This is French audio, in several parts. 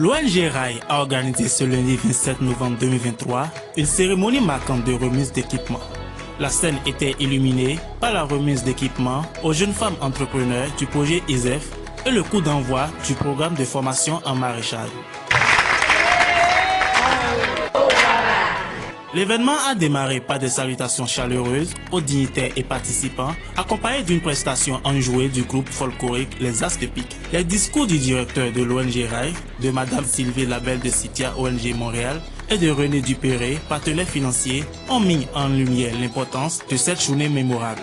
L'ONG RAI a organisé ce lundi 27 novembre 2023 une cérémonie marquante de remise d'équipement. La scène était illuminée par la remise d'équipement aux jeunes femmes entrepreneurs du projet ISEF et le coup d'envoi du programme de formation en maraîchage. L'événement a démarré par des salutations chaleureuses aux dignitaires et participants, accompagnés d'une prestation enjouée du groupe folklorique Les As de Pique. Les discours du directeur de l'ONG RAI, de Madame Sylvie Labelle de Citia ONG Montréal et de René Dupéré, partenaire financier, ont mis en lumière l'importance de cette journée mémorable.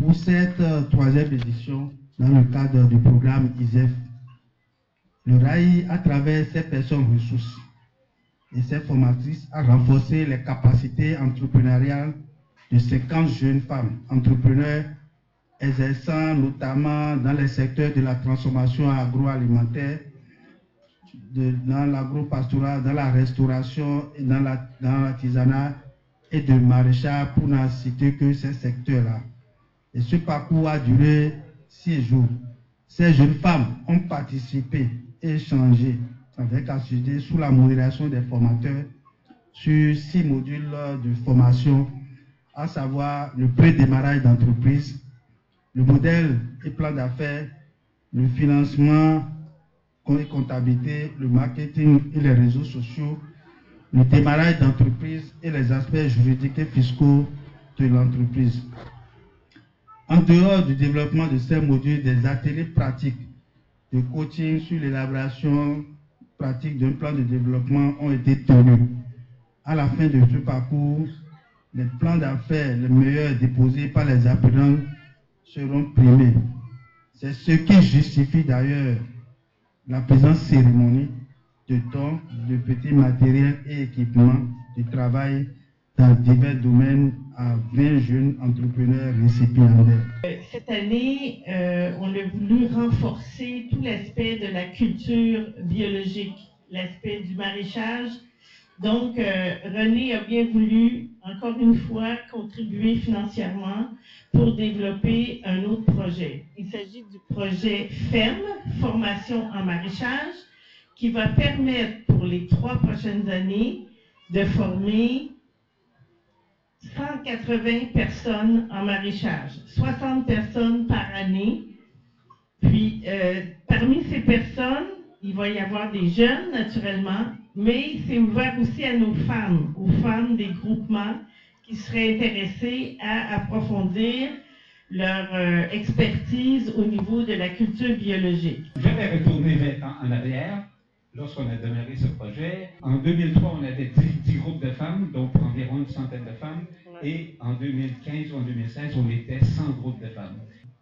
Pour cette troisième édition, dans le cadre du programme ISEF, le RAI, à travers ses personnes ressources et ses formatrices, a renforcé les capacités entrepreneuriales de 50 jeunes femmes entrepreneurs exerçant notamment dans les secteurs de la transformation agroalimentaire, dans l'agropastoral, dans la restauration, et dans l'artisanat et de maraîchage, pour n'en citer que ces secteurs-là. Et ce parcours a duré 6 jours. Ces jeunes femmes ont participé et échangé avec assiduité sous la modération des formateurs sur 6 modules de formation, à savoir le pré-démarrage d'entreprise, le modèle et plan d'affaires, le financement et comptabilité, le marketing et les réseaux sociaux, le démarrage d'entreprise et les aspects juridiques et fiscaux de l'entreprise. En dehors du développement de ces modules, des ateliers pratiques de coaching sur l'élaboration pratique d'un plan de développement ont été tenus. À la fin de ce parcours, les plans d'affaires les meilleurs déposés par les apprenants seront primés. C'est ce qui justifie d'ailleurs la présente cérémonie de dons de petits matériels et équipements de travail dans divers domaines à 20 jeunes entrepreneurs récipiendaires. Cette année, on a voulu renforcer tout l'aspect de la culture biologique, l'aspect du maraîchage. Donc, René a bien voulu, encore une fois, contribuer financièrement pour développer un autre projet. Il s'agit du projet FEM, Formation en maraîchage, qui va permettre pour les 3 prochaines années de former 180 personnes en maraîchage, 60 personnes par année. Puis, parmi ces personnes, il va y avoir des jeunes, naturellement, mais c'est ouvert aussi à nos femmes, aux femmes des groupements qui seraient intéressées à approfondir leur expertise au niveau de la culture biologique. Je vais retourner 20 ans en arrière. Lorsqu'on a démarré ce projet, en 2003, on avait 10 groupes de femmes, donc environ une centaine de femmes. Et en 2015 ou en 2016, on était 100 groupes de femmes.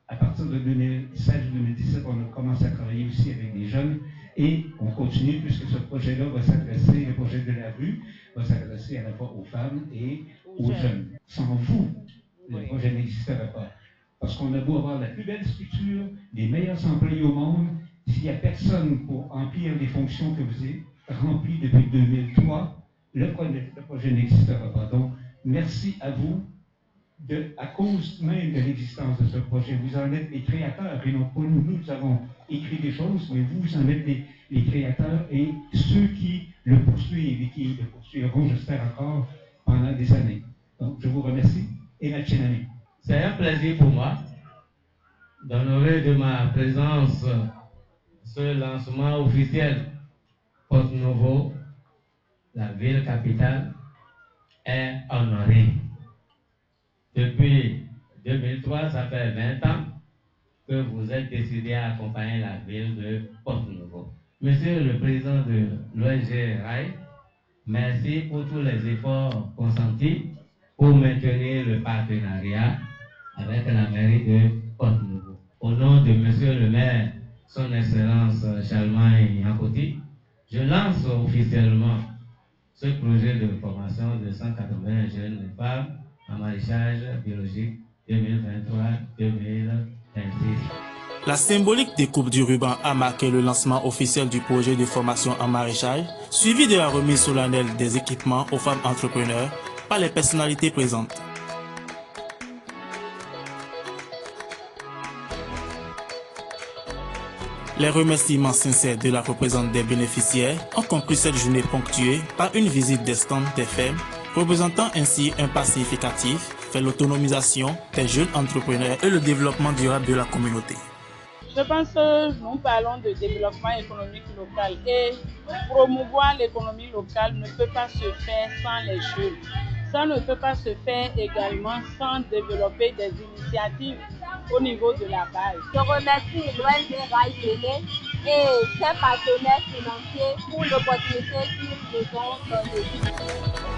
À partir de 2016-2017, on a commencé à travailler aussi avec des jeunes et on continue puisque ce projet-là va s'adresser, le projet de la rue, va s'adresser à la fois aux femmes et aux jeunes. Sans vous, le projet n'existerait pas. Parce qu'on a beau avoir la plus belle structure, les meilleurs employés au monde, s'il n'y a personne pour remplir les fonctions que vous avez remplies depuis 2003, le projet n'existera pas. Donc, merci à vous, à cause même de l'existence de ce projet. Vous en êtes les créateurs et non pas nous. Nous avons écrit des choses, mais vous en êtes les créateurs et ceux qui le poursuivent et qui le poursuivront, j'espère encore, pendant des années. Donc, je vous remercie et la Chinami. C'est un plaisir pour moi d'honorer de ma présence ce lancement officiel. Porto Novo, la ville capitale, est honorée. Depuis 2003, ça fait 20 ans que vous êtes décidé à accompagner la ville de Porto Novo. Monsieur le président de l'ONG RAI, merci pour tous les efforts consentis pour maintenir le partenariat avec la mairie de Porto Novo. Au nom de monsieur le maire, son Excellence Charlemagne Yankoti, je lance officiellement ce projet de formation de 180 jeunes femmes en maraîchage biologique 2023-2026. La symbolique découpe du ruban a marqué le lancement officiel du projet de formation en maraîchage, suivi de la remise solennelle des équipements aux femmes entrepreneurs par les personnalités présentes. Les remerciements sincères de la représentante des bénéficiaires ont conclu cette journée ponctuée par une visite des stands des fermes, représentant ainsi un pas significatif vers l'autonomisation des jeunes entrepreneurs et le développement durable de la communauté. Je pense que nous parlons de développement économique local et promouvoir l'économie locale ne peut pas se faire sans les jeunes. Ça ne peut pas se faire également sans développer des initiatives au niveau de la base. Je remercie l'ONG Rai Télé et ses partenaires financiers pour l'opportunité qu'ils nous ont donnée.